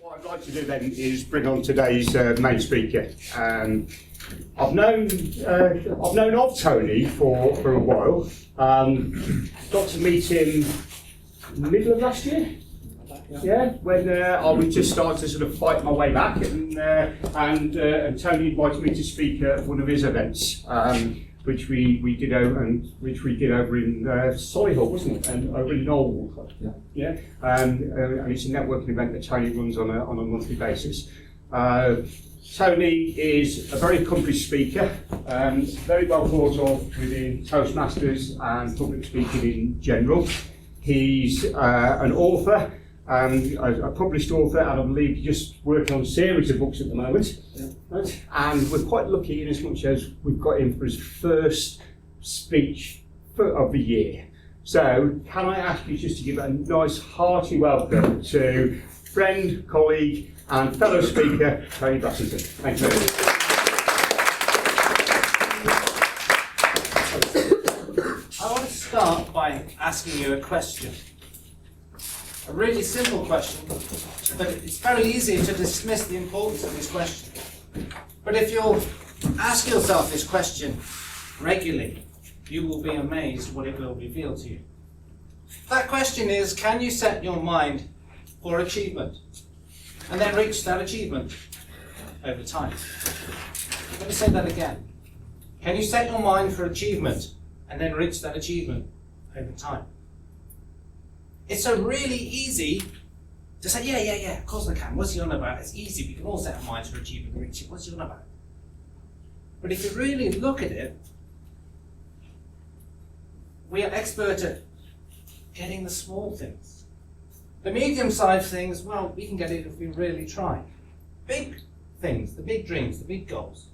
What I'd like to do then is bring on today's main speaker. I've known of Tony for a while. Got to meet him middle of last year. Yeah, when I was just starting to sort of fight my way back, and Tony invited me to speak at one of his events, which we did over in Solihull, wasn't it? And over in Norwell. Yeah. And it's a networking event that Tony runs on a monthly basis. Tony is a very accomplished speaker, very well thought of within Toastmasters and public speaking in general. He's an author, a published author, and I believe just working on a series of books at the moment. Yeah. Right? And we're quite lucky in as much as we've got him for his first speech of the year. So can I ask you just to give a nice hearty welcome to friend, colleague and fellow speaker, Tony Brassington. Thank you. I want to start by asking you a question. A really simple question, but it's very easy to dismiss the importance of this question. But if you'll ask yourself this question regularly, you will be amazed what it will reveal to you. That question is, can you set your mind for achievement and then reach that achievement over time? Let me say that again. Can you set your mind for achievement and then reach that achievement over time? It's so really easy to say, yeah, of course I can. What's he on about? It's easy. We can all set our minds for achievement and reach it. What's he on about? But if you really look at it, we are expert at getting the small things. The medium-sized things, well, we can get it if we really try. Big things, the big dreams, the big goals.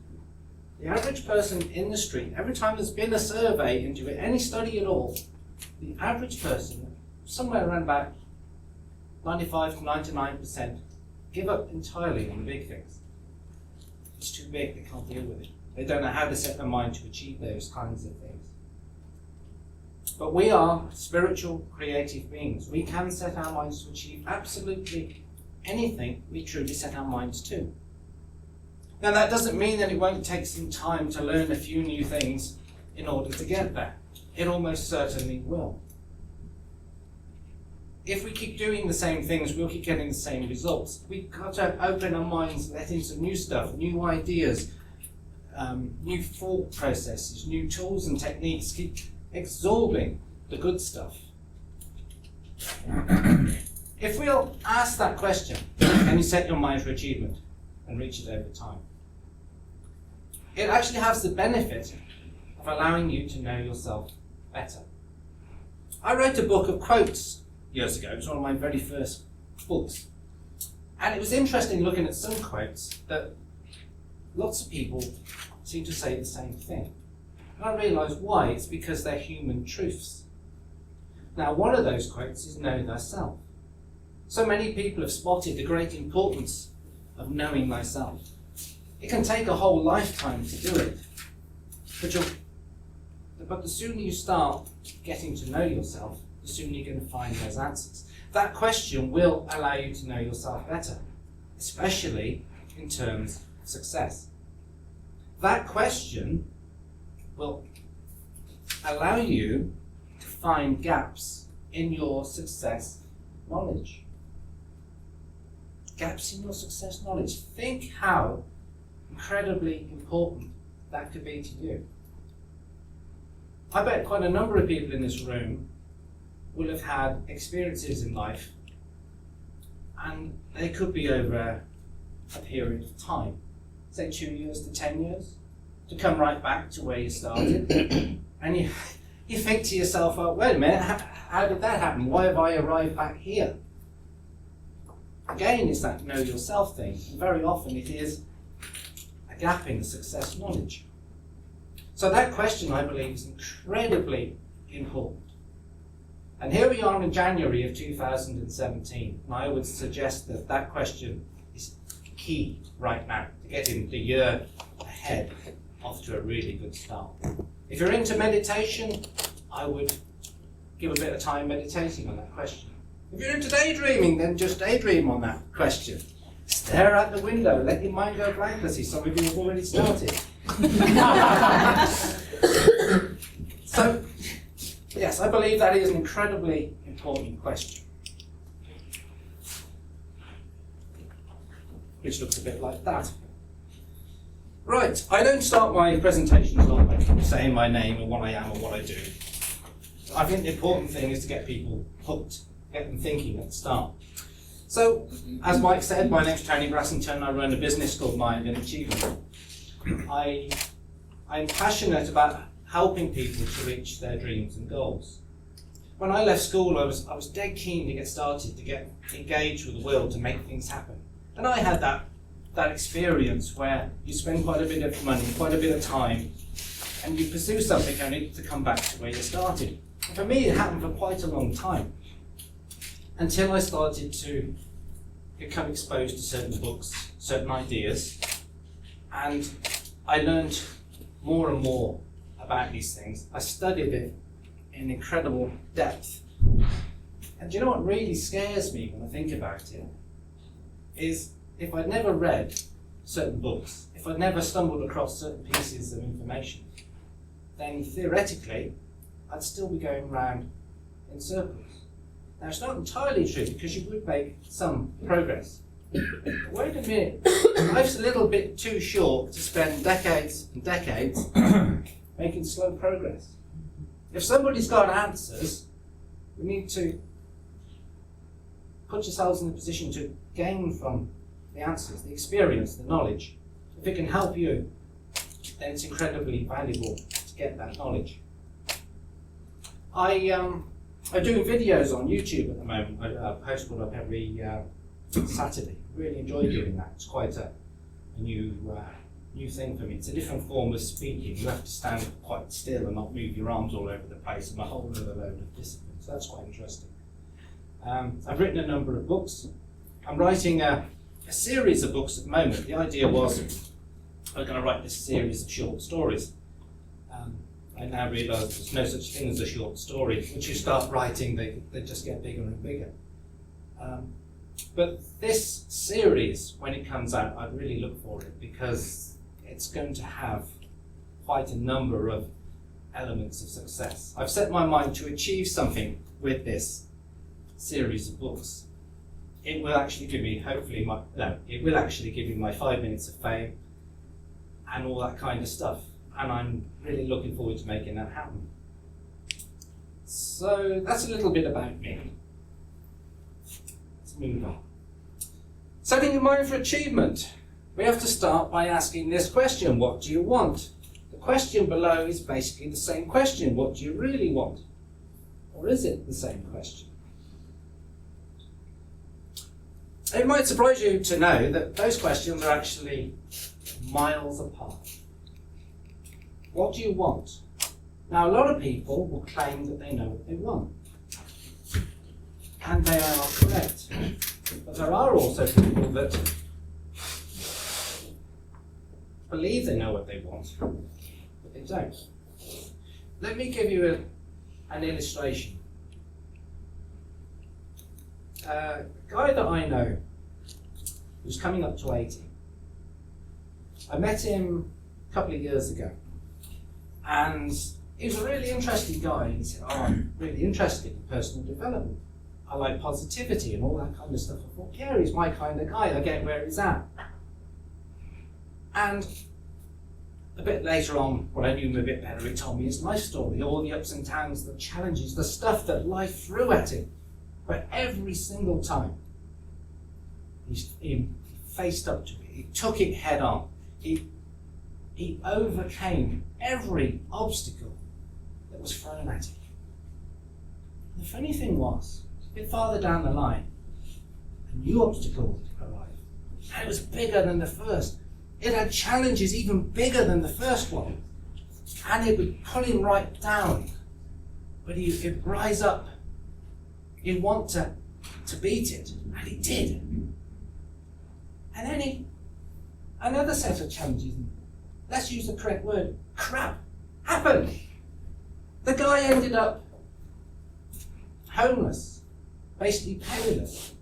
The average person in the street, every time there's been a survey into it, any study at all, the average person, somewhere around about 95 to 99%, give up entirely on the big things. It's too big, they can't deal with it. They don't know how to set their mind to achieve those kinds of things. But we are spiritual, creative beings. We can set our minds to achieve absolutely anything we truly set our minds to. Now that doesn't mean that it won't take some time to learn a few new things in order to get there. It almost certainly will. If we keep doing the same things, we'll keep getting the same results. We've got to open our minds, let in some new stuff, new ideas, new thought processes, new tools and techniques. Keep absorbing the good stuff. If we'll ask that question, can you set your mind for achievement and reach it over time? It actually has the benefit of allowing you to know yourself better. I wrote a book of quotes years ago. It was one of my very first books. And it was interesting looking at some quotes that lots of people seem to say the same thing. And I realised why. It's because they're human truths. Now, one of those quotes is know thyself. So many people have spotted the great importance of knowing thyself. It can take a whole lifetime to do it. But the sooner you start getting to know yourself, the sooner you're going to find those answers. That question will allow you to know yourself better, especially in terms of success. That question will allow you to find gaps in your success knowledge. Gaps in your success knowledge. Think how incredibly important that could be to you. I bet quite a number of people in this room will have had experiences in life, and they could be over a period of time, say 2 years to 10 years, to come right back to where you started. And you think to yourself, oh, wait a minute, how did that happen? Why have I arrived back here? Again, it's that know yourself thing. And very often it is a gap in the success knowledge. So that question, I believe, is incredibly important. And here we are in January of 2017, and I would suggest that that question is key right now to getting the year ahead off to a really good start. If you're into meditation, I would give a bit of time meditating on that question. If you're into daydreaming, then just daydream on that question. Stare out the window, let your mind go blank. I see some of you have already started. So, yes, I believe that is an incredibly important question. Which looks a bit like that. Right, I don't start my presentations off by saying my name and what I am and what I do. I think the important thing is to get people hooked, get them thinking at the start. So, as Mike said, my name's Tony Brassington. I run a business called Mind and Achievement. I'm passionate about helping people to reach their dreams and goals. When I left school, I was dead keen to get started, to get engaged with the world, to make things happen. And I had that experience where you spend quite a bit of money, quite a bit of time, and you pursue something only to come back to where you started. And for me, it happened for quite a long time, until I started to become exposed to certain books, certain ideas, and I learned more and more about these things. I studied it in incredible depth. And do you know what really scares me when I think about it? Is if I'd never read certain books, if I'd never stumbled across certain pieces of information, then theoretically, I'd still be going round in circles. Now, it's not entirely true, because you would make some progress. But wait a minute, life's a little bit too short to spend decades and decades making slow progress. If somebody's got answers, we need to put yourselves in a position to gain from the answers, the experience, the knowledge. If it can help you, then it's incredibly valuable to get that knowledge. I'm doing videos on YouTube at the moment. I post one up every Saturday. Really enjoy doing that. It's quite a new thing for me. It's a different form of speaking. You have to stand quite still and not move your arms all over the place, and a whole other load of discipline. So that's quite interesting. I've written a number of books. I'm writing a series of books at the moment. The idea was I was going to write this series of short stories. I now realise there's no such thing as a short story. Once you start writing, they just get bigger and bigger. But this series, when it comes out, I'd really look for it, because it's going to have quite a number of elements of success. I've set my mind to achieve something with this series of books. It will actually give me, it will actually give me my 5 minutes of fame and all that kind of stuff. And I'm really looking forward to making that happen. So that's a little bit about me. Let's move on. Setting your mind for achievement. We have to start by asking this question: what do you want? The question below is basically the same question: what do you really want? Or is it the same question? It might surprise you to know that those questions are actually miles apart. What do you want? Now, a lot of people will claim that they know what they want. And they are correct. But there are also people that believe they know what they want, but they don't. Let me give you an illustration. A guy that I know who's coming up to 80. I met him a couple of years ago. And he was a really interesting guy. He said, I'm really interested in personal development. I like positivity and all that kind of stuff. I thought, yeah, he's my kind of guy. I get where he's at. And a bit later on, when I knew him a bit better, he told me his life story, all the ups and downs, the challenges, the stuff that life threw at him. But every single time, he faced up to it. He took it head on. He overcame every obstacle that was thrown at him. The funny thing was, a bit farther down the line, a new obstacle arrived. And it was bigger than the first. It had challenges even bigger than the first one. And it would pull him right down. But he'd rise up. He'd want to beat it. And he did. And then another set of challenges, let's use the correct word, crap, happened. The guy ended up homeless, basically penniless,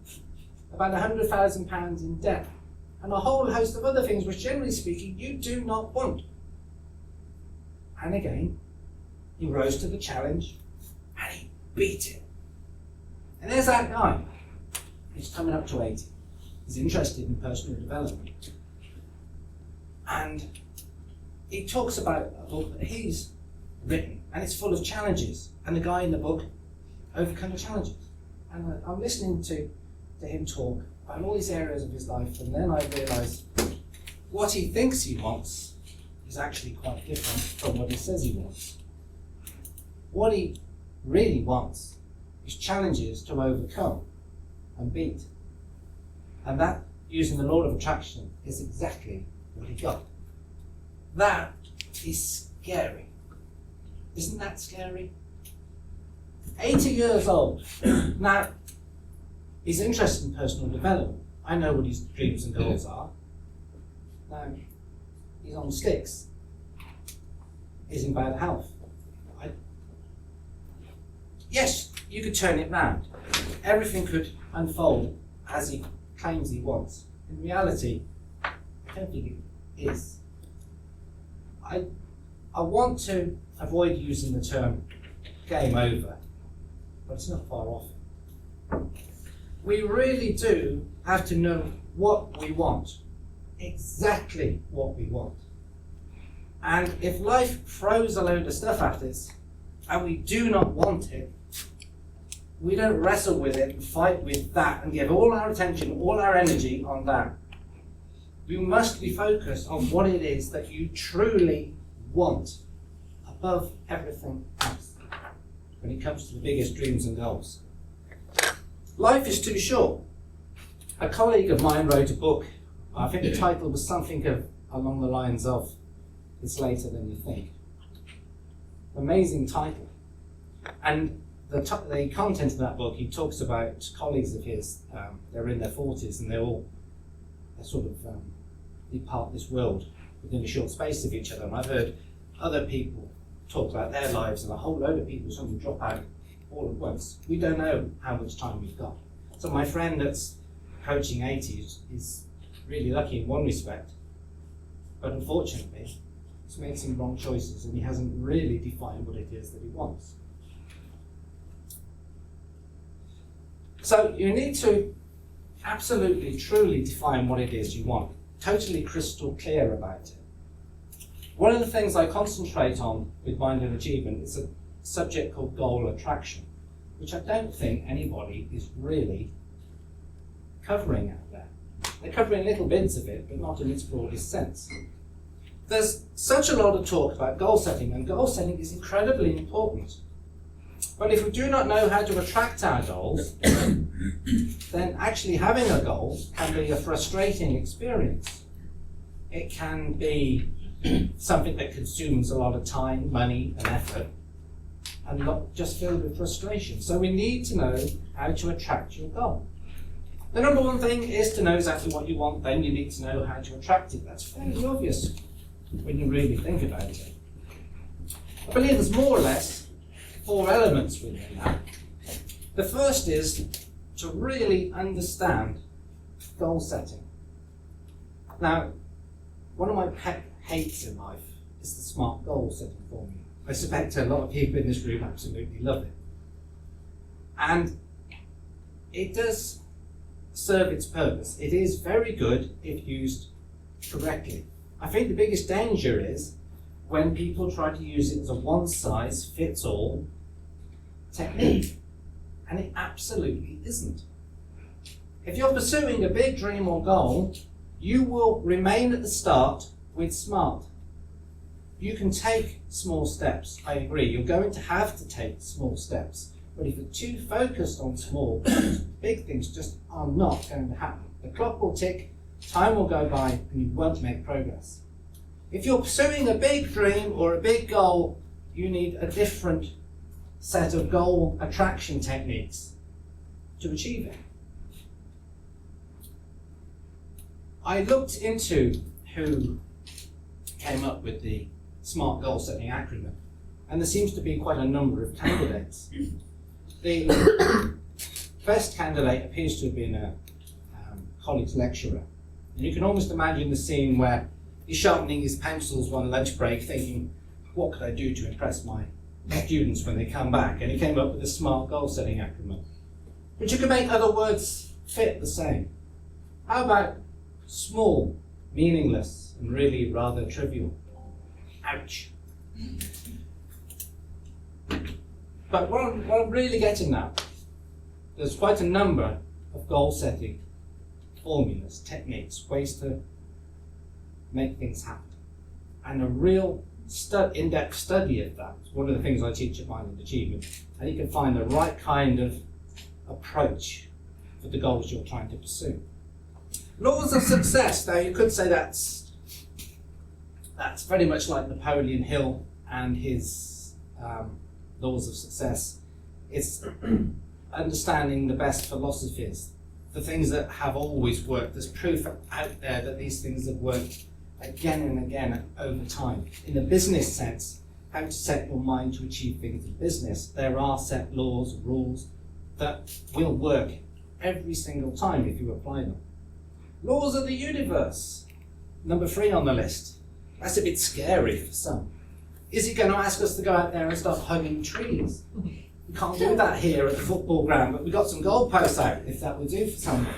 about £100,000 in debt. and a whole host of other things which, generally speaking, you do not want. And again, he rose to the challenge and he beat it. And there's that guy. He's coming up to 80. He's interested in personal development. And he talks about a book that he's written, and it's full of challenges. And the guy in the book overcome the challenges. And I'm listening to him talk about all these areas of his life, and then I realise what he thinks he wants is actually quite different from what he says he wants. What he really wants is challenges to overcome and beat. And that, using the law of attraction, is exactly what he got. That is scary. Isn't that scary? 80 years old. Now, he's interested in personal development. I know what his dreams and goals are. Now, he's on sticks. He's in bad health. Yes, you could turn it round. Everything could unfold as he claims he wants. In reality, I don't think it is. I want to avoid using the term game over, but it's not far off. We really do have to know what we want, exactly what we want. And if life throws a load of stuff at us and we do not want it, we don't wrestle with it and fight with that and give all our attention, all our energy on that. You must be focused on what it is that you truly want above everything else when it comes to the biggest dreams and goals. Life is too short. A colleague of mine wrote a book. I think the title was something along the lines of "It's Later Than You Think." Amazing title. And the content of that book, he talks about colleagues of his. They're in their 40s and they sort of depart this world within a short space of each other. And I've heard other people talk about their lives, and a whole load of people suddenly drop out all at once. We don't know how much time we've got. So my friend that's approaching 80 is really lucky in one respect, but unfortunately he's made some wrong choices and he hasn't really defined what it is that he wants. So you need to absolutely, truly define what it is you want. Totally crystal clear about it. One of the things I concentrate on with Mind and Achievement is a subject called goal attraction, which I don't think anybody is really covering out there. They're covering little bits of it, but not in its broadest sense. There's such a lot of talk about goal setting, and goal setting is incredibly important. But if we do not know how to attract our goals, then actually having a goal can be a frustrating experience. It can be something that consumes a lot of time, money, and effort, and not just filled with frustration. So we need to know how to attract your goal. The number one thing is to know exactly what you want, then you need to know how to attract it. That's fairly obvious when you really think about it. I believe there's more or less 4 elements within that. The first is to really understand goal setting. Now, one of my pet hates in life is the SMART goal setting formula. I suspect a lot of people in this room absolutely love it. And it does serve its purpose. It is very good if used correctly. I think the biggest danger is when people try to use it as a one-size-fits-all technique. And it absolutely isn't. If you're pursuing a big dream or goal, you will remain at the start with SMART. You can take small steps, I agree. You're going to have to take small steps. But if you're too focused on small things, big things just are not going to happen. The clock will tick, time will go by, and you won't make progress. If you're pursuing a big dream or a big goal, you need a different set of goal attraction techniques to achieve it. I looked into who came up with the SMART goal setting acronym, and there seems to be quite a number of candidates. The best candidate appears to have been a college lecturer And you can almost imagine the scene where he's sharpening his pencils one lunch break, thinking, what could I do to impress my students when they come back? And he came up with a smart goal-setting acronym. But you can make other words fit the same. How about small, meaningless, and really rather trivial? Ouch. But what I'm really getting at, there's quite a number of goal-setting formulas, techniques, ways to make things happen. And a real in-depth study of that is one of the things I teach at Mind and Achievement. And you can find the right kind of approach for the goals you're trying to pursue. Laws of success, now you could say that's very much like Napoleon Hill and his laws of success. It's understanding the best philosophies, the things that have always worked. There's proof out there that these things have worked again and again over time. In the business sense, how to set your mind to achieve things in business, there are set laws, rules that will work every single time if you apply them. Laws of the universe, number 3 on the list. That's a bit scary for some. Is he going to ask us to go out there and start hugging trees? We can't do that here at the football ground, but we've got some goalposts out, if that will do for someone.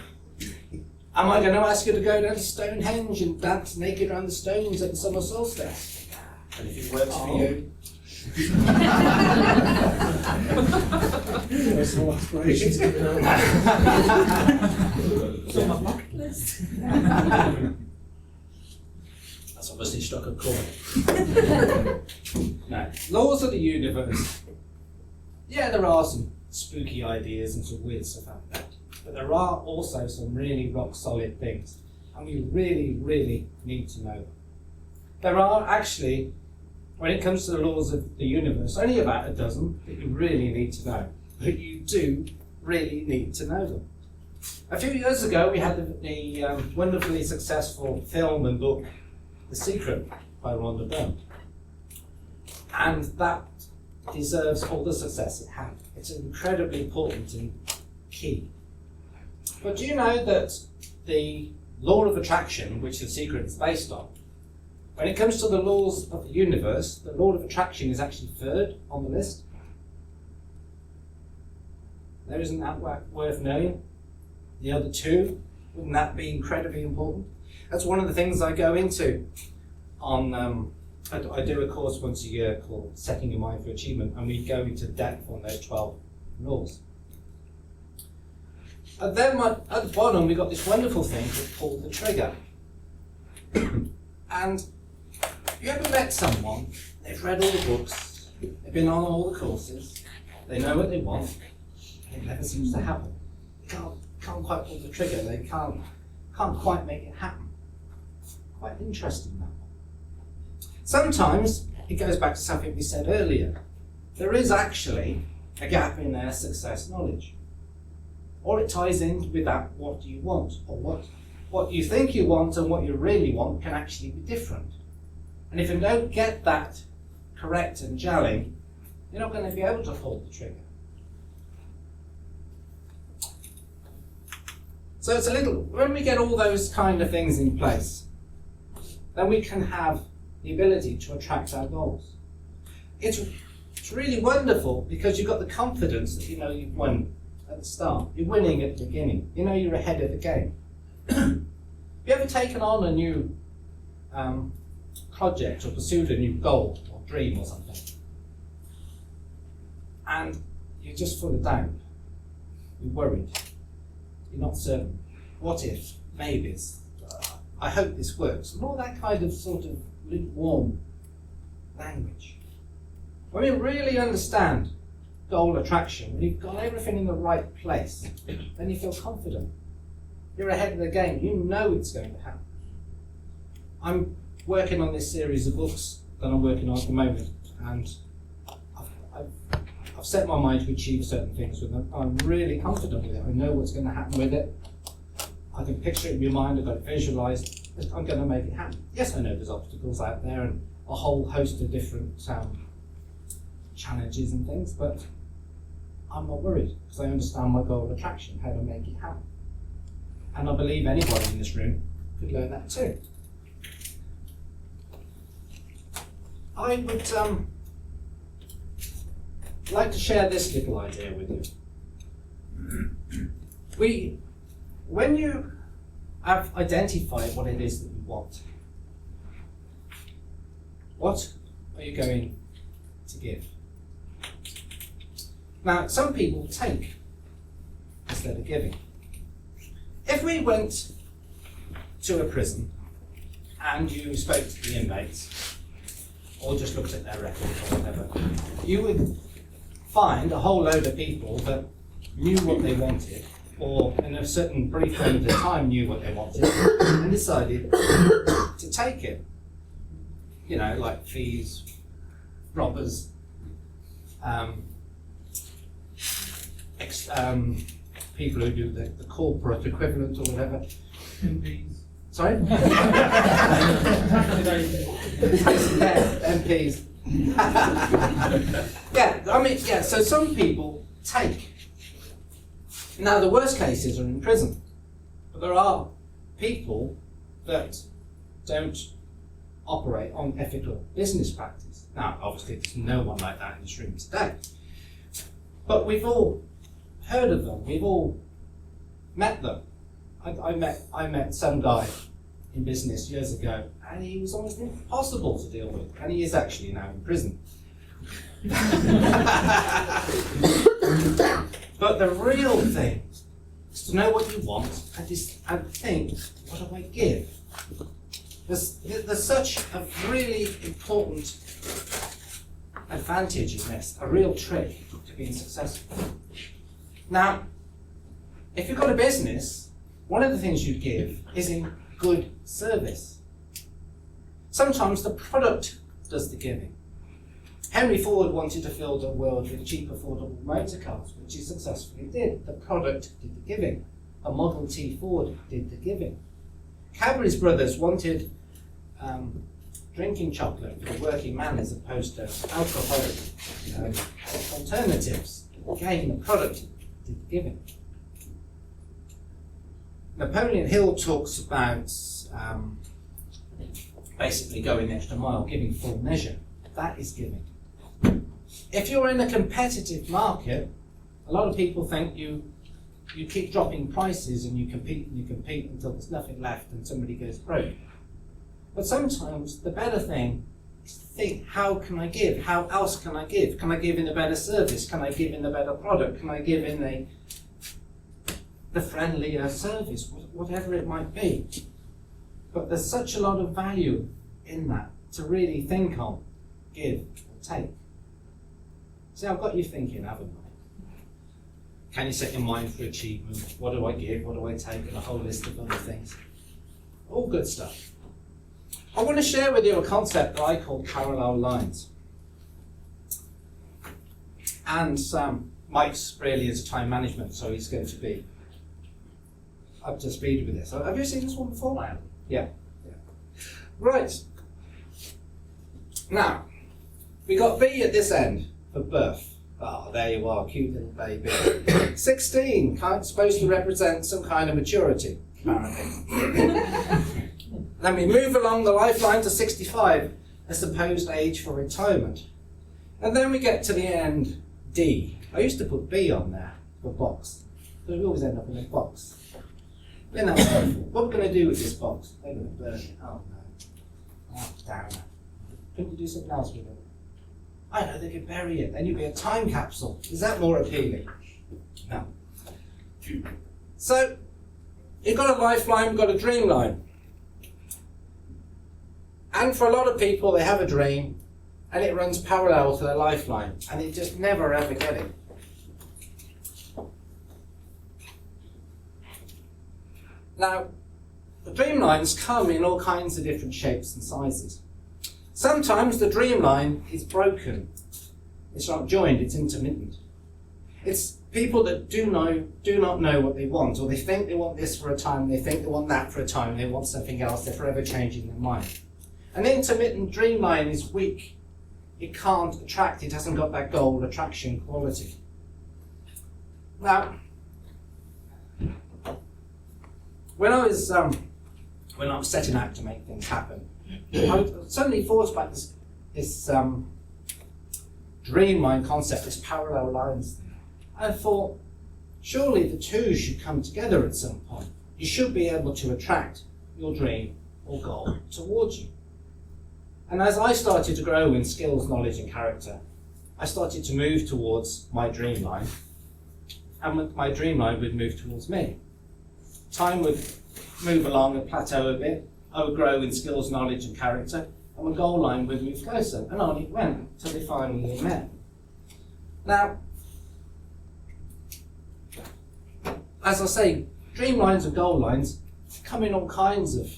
Am I going to ask you to go down to Stonehenge and dance naked around the stones at the summer solstice? And if it works for you. There's no aspirations coming out. It's on my bucket list. That's obviously struck a chord. No. Laws of the universe. Yeah, there are some spooky ideas and some weird stuff out there. But there are also some really rock solid things. And we really, really need to know them. There are actually, when it comes to the laws of the universe, only about a dozen that you really need to know. But you do really need to know them. A few years ago, we had the wonderfully successful film and book, The Secret by Rhonda Byrne. And that deserves all the success it had. It's incredibly important and key. But do you know that the law of attraction, which The Secret is based on, when it comes to the laws of the universe, the law of attraction is actually 3rd on the list? Now, isn't that worth knowing? The other 2, wouldn't that be incredibly important? That's one of the things I go into on, I do a course once a year called Setting Your Mind for Achievement, and we go into depth on those 12 laws. And then at the bottom, we've got this wonderful thing called pull the trigger. And you ever met someone, they've read all the books, they've been on all the courses, they know what they want, and it never seems to happen. They can't quite pull the trigger, they can't quite make it happen. Quite interesting, that one. Sometimes it goes back to something we said earlier. There is actually a gap in their success knowledge. Or it ties in with that, what do you want? Or what you think you want and what you really want can actually be different. And if you don't get that correct and gelling, you're not going to be able to pull the trigger. So it's when we get all those kind of things in place, then we can have the ability to attract our goals. It's really wonderful because you've got the confidence that you know you've won at the start. You're winning at the beginning. You know you're ahead of the game. Have you ever taken on a new project or pursued a new goal or dream or something? And you're just full of doubt. You're worried. You're not certain. What if? Maybes. I hope this works. And all that kind of sort of lukewarm language. When you really understand goal attraction, when you've got everything in the right place, then you feel confident. You're ahead of the game. You know it's going to happen. I'm working on this series of books that I'm working on at the moment, and I've set my mind to achieve certain things with them. I'm really confident with it. I know what's going to happen with it. I can picture it in my mind. I've got it visualised. I'm going to make it happen. Yes, I know there's obstacles out there and a whole host of different challenges and things, but I'm not worried because I understand my goal of attraction, how to make it happen. And I believe anybody in this room could learn that too. I would like to share this little idea with you. When you have identified what it is that you want, what are you going to give? Now, some people take instead of giving. If we went to a prison and you spoke to the inmates, or just looked at their records or whatever, you would find a whole load of people that knew what they wanted, or in a certain brief moment of time knew what they wanted, and decided to take it. You know, like thieves, robbers, people who do the corporate equivalent or whatever. MPs. Sorry? MPs. So some people take. Now, the worst cases are in prison, but there are people that don't operate on ethical business practice. Now, obviously, there's no one like that in this room today, but we've all heard of them. We've all met them. I met some guy in business years ago, and he was almost impossible to deal with, and he is actually now in prison. But the real thing is to know what you want and think, what do I give? There's such a really important advantage in this, a real trick to being successful. Now, if you've got a business, one of the things you give is in good service. Sometimes the product does the giving. Henry Ford wanted to fill the world with cheap, affordable motor cars, which he successfully did. The product did the giving. A Model T Ford did the giving. Cadbury's brothers wanted drinking chocolate for the working man as opposed to alcoholic alternatives. Again, the product did the giving. Napoleon Hill talks about basically going the extra mile, giving full measure. That is giving. If you're in a competitive market, a lot of people think you keep dropping prices and you compete until there's nothing left and somebody goes broke. But sometimes the better thing is to think, how can I give? How else can I give? Can I give in a better service? Can I give in a better product? Can I give in the friendlier service? Whatever it might be. But there's such a lot of value in that to really think on, give or take. See, I've got you thinking, haven't I? Can you set your mind for achievement? What do I give? What do I take? And a whole list of other things. All good stuff. I want to share with you a concept that I call parallel lines. And Mike's really is time management, so he's going to be up to speed with this. Have you seen this one before? Yeah. Right. Now, we got B at this end for birth. Oh, there you are, cute little baby. 16, supposed to represent some kind of maturity, apparently. Then we move along the lifeline to 65, a supposed age for retirement. And then we get to the end, D. I used to put B on there for box, but we always end up in a box. Then that's helpful. What are we going to do with this box? They're going to burn it. Oh no. Oh, damn it. Couldn't you do something else with it? I know, they could bury it. Then you'd be a time capsule. Is that more appealing? No. So, you've got a lifeline, you've got a dream line. And for a lot of people, they have a dream, and it runs parallel to their lifeline, and they just never ever get it. Now, the dream lines come in all kinds of different shapes and sizes. Sometimes the dream line is broken. It's not joined, it's intermittent. It's people that do not know what they want, or they think they want this for a time, they think they want that for a time, they want something else, they're forever changing their mind. An intermittent dream line is weak. It can't attract, it hasn't got that goal attraction quality. Now, when I when I was setting out to make things happen, I suddenly thought about this dream line concept, this parallel lines thing. I thought, surely the two should come together at some point. You should be able to attract your dream or goal towards you. And as I started to grow in skills, knowledge and character, I started to move towards my dream line, and my dream line would move towards me. Time would move along and plateau a bit. I would grow in skills, knowledge and character, and my goal line would move closer, and on it went until they finally met. Now, as I say, dream lines and goal lines come in all kinds of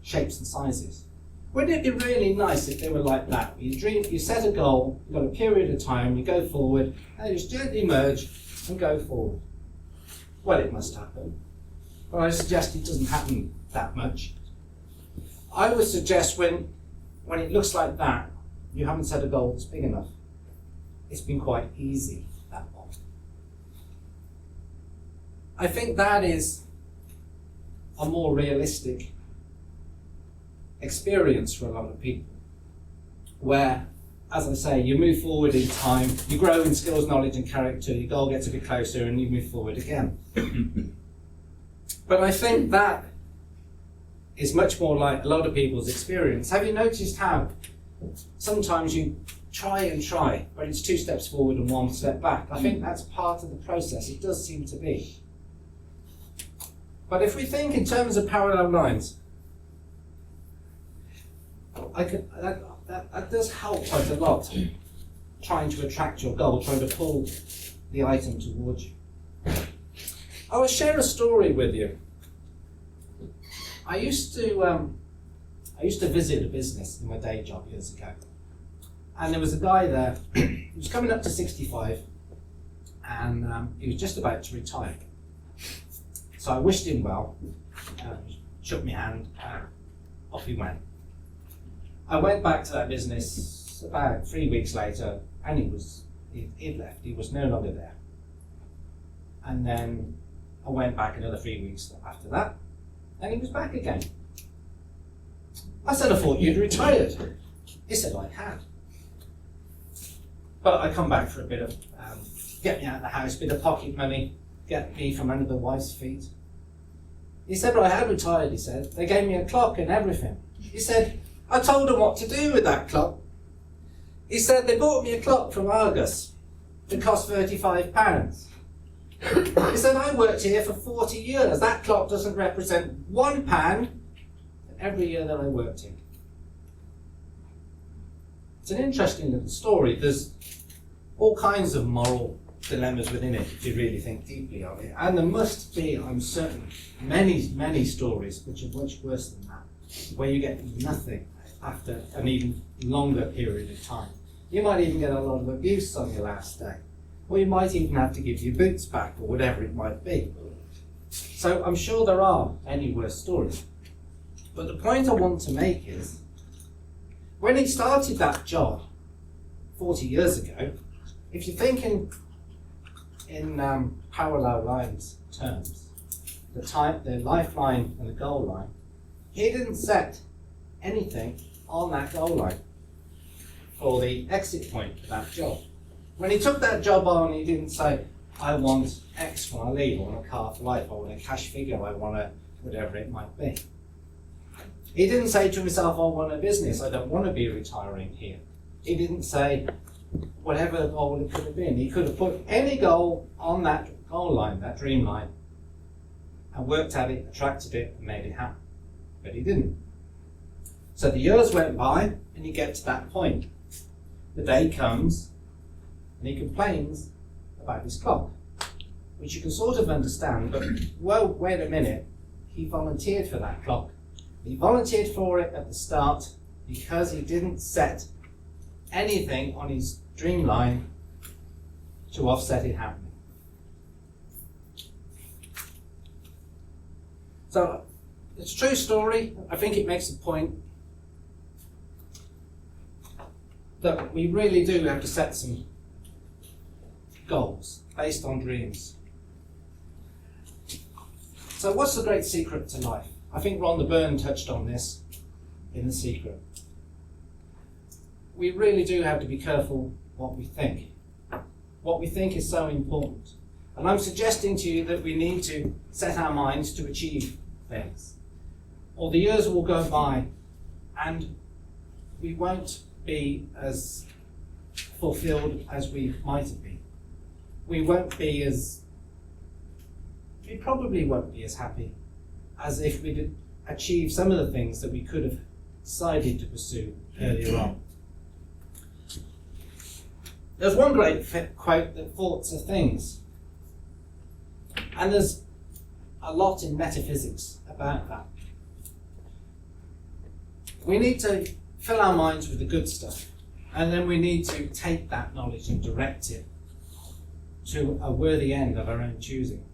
shapes and sizes. Wouldn't it be really nice if they were like that? You set a goal, you've got a period of time, you go forward, and you just gently merge and go forward. Well, it must happen, but I suggest it doesn't happen that much. I would suggest when it looks like that, you haven't set a goal that's big enough. It's been quite easy, that one. I think that is a more realistic experience for a lot of people, where, as I say, you move forward in time, you grow in skills, knowledge and character, your goal gets a bit closer and you move forward again. But I think that is much more like a lot of people's experience. Have you noticed how sometimes you try and try, but it's 2 steps forward and 1 step back? I think that's part of the process. It does seem to be. But if we think in terms of parallel lines, that does help quite a lot, trying to attract your goal, trying to pull the item towards you. I will share a story with you. I used to visit a business in my day job years ago, and there was a guy there. He was coming up to 65, and he was just about to retire. So I wished him well, shook my hand, off he went. I went back to that business about 3 weeks later, and he'd left. He was no longer there. And then I went back another 3 weeks after that, and he was back again. I said, I thought you'd retired. He said, I had. But I come back for a bit of, get me out of the house, bit of pocket money, get me from under the wife's feet. He said, well, I had retired, he said. They gave me a clock and everything. He said, I told them what to do with that clock. He said, they bought me a clock from Argus. It cost £35. He said, I worked here for 40 years. That clock doesn't represent £1 every year that I worked here. It's an interesting little story. There's all kinds of moral dilemmas within it if you really think deeply on it. And there must be, I'm certain, many, many stories which are much worse than that, where you get nothing after an even longer period of time. You might even get a lot of abuse on your last day, or you might even have to give your boots back, or whatever it might be. So I'm sure there are many worse stories. But the point I want to make is, when he started that job 40 years ago, if you think in parallel lines terms, the lifeline and the goal line, he didn't set anything on that goal line for the exit point for that job. When he took that job on, he didn't say, I want X when I leave, I want a car for life, I want a cash figure, I want a whatever it might be. He didn't say to himself, I want a business, I don't want to be retiring here. He didn't say whatever goal it could have been. He could have put any goal on that goal line, that dream line, and worked at it, attracted it, and made it happen. But he didn't. So the years went by, and he gets to that point. The day comes, and he complains about his clock, which you can sort of understand, but, well, wait a minute, he volunteered for that clock. He volunteered for it at the start because he didn't set anything on his dream line to offset it happening. So, it's a true story. I think it makes a point that we really do have to set some goals based on dreams. So what's the great secret to life? I think Rhonda Byrne touched on this in The Secret. We really do have to be careful what we think. What we think is so important. And I'm suggesting to you that we need to set our minds to achieve things. Or the years will go by and we won't be as fulfilled as we might have been. We probably won't be as happy as if we'd achieved some of the things that we could have decided to pursue earlier on. There's one great quote that thoughts are things. And there's a lot in metaphysics about that. We need to fill our minds with the good stuff, and then we need to take that knowledge and direct it to a worthy end of our own choosing.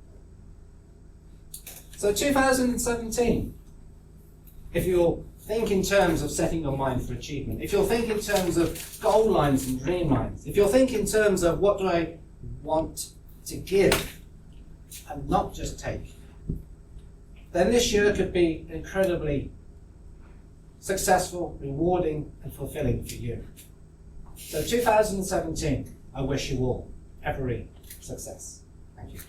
So 2017, if you'll think in terms of setting your mind for achievement, if you'll think in terms of goal lines and dream lines, if you'll think in terms of what do I want to give and not just take, then this year could be incredibly successful, rewarding and fulfilling for you. So 2017, I wish you all every success. Thank you.